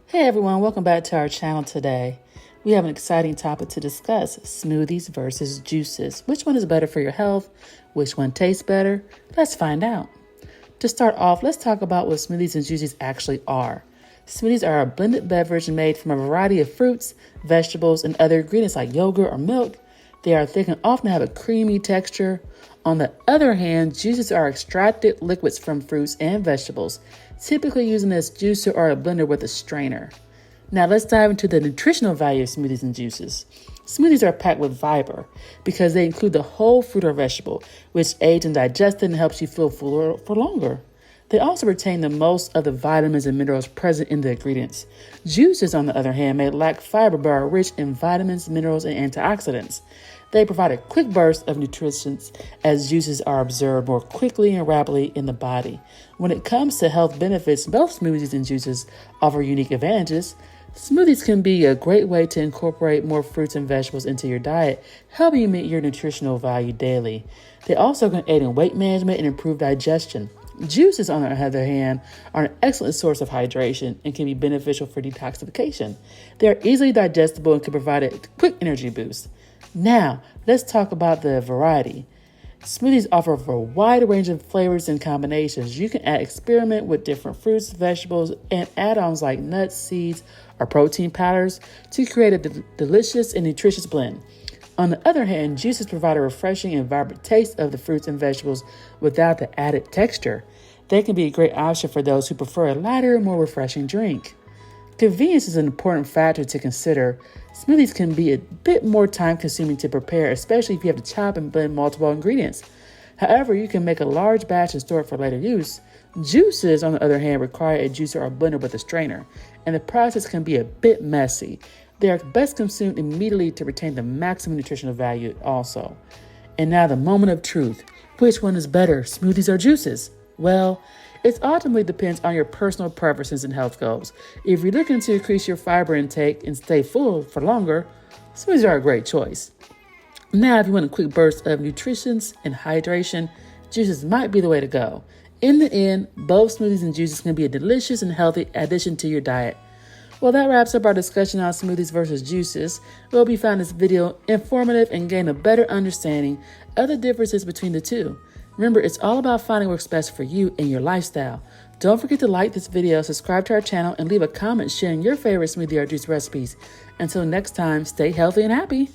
Hey everyone, welcome back to our channel today. We have an exciting topic to discuss: smoothies versus juices. Which one is better for your health? Which one tastes better? Let's find out. To start off, let's talk about what smoothies and juices actually are. Smoothies are a blended beverage made from a variety of fruits, vegetables, and other ingredients like yogurt or milk. They are thick and often have a creamy texture. On the other hand, juices are extracted liquids from fruits and vegetables, typically used as juicer or a blender with a strainer. Now let's dive into the nutritional value of smoothies and juices. Smoothies are packed with fiber because they include the whole fruit or vegetable, which aids in digestion and helps you feel fuller for longer. They also retain the most of the vitamins and minerals present in the ingredients. Juices, on the other hand, may lack fiber but are rich in vitamins, minerals, and antioxidants. They provide a quick burst of nutrition as juices are absorbed more quickly and rapidly in the body. When it comes to health benefits, both smoothies and juices offer unique advantages. Smoothies can be a great way to incorporate more fruits and vegetables into your diet, helping you meet your nutritional value daily. They also can aid in weight management and improve digestion. Juices, on the other hand, are an excellent source of hydration and can be beneficial for detoxification. They are easily digestible and can provide a quick energy boost. Now, let's talk about the variety. Smoothies offer a wide range of flavors and combinations. You can experiment with different fruits, vegetables, and add-ons like nuts, seeds, or protein powders to create a delicious and nutritious blend. On the other hand, juices provide a refreshing and vibrant taste of the fruits and vegetables without the added texture. They can be a great option for those who prefer a lighter, more refreshing drink. Convenience is an important factor to consider. Smoothies can be a bit more time-consuming to prepare, especially if you have to chop and blend multiple ingredients. However, you can make a large batch and store it for later use. Juices, on the other hand, require a juicer or blender with a strainer, and the process can be a bit messy. They are best consumed immediately to retain the maximum nutritional value also. And now the moment of truth. Which one is better, smoothies or juices? Well, it ultimately depends on your personal preferences and health goals. If you're looking to increase your fiber intake and stay full for longer, smoothies are a great choice. Now, if you want a quick burst of nutrition and hydration, juices might be the way to go. In the end, both smoothies and juices can be a delicious and healthy addition to your diet. Well, that wraps up our discussion on smoothies versus juices. We hope you found this video informative and gained a better understanding of the differences between the two. Remember, it's all about finding what works best for you and your lifestyle. Don't forget to like this video, subscribe to our channel, and leave a comment sharing your favorite smoothie or juice recipes. Until next time, stay healthy and happy.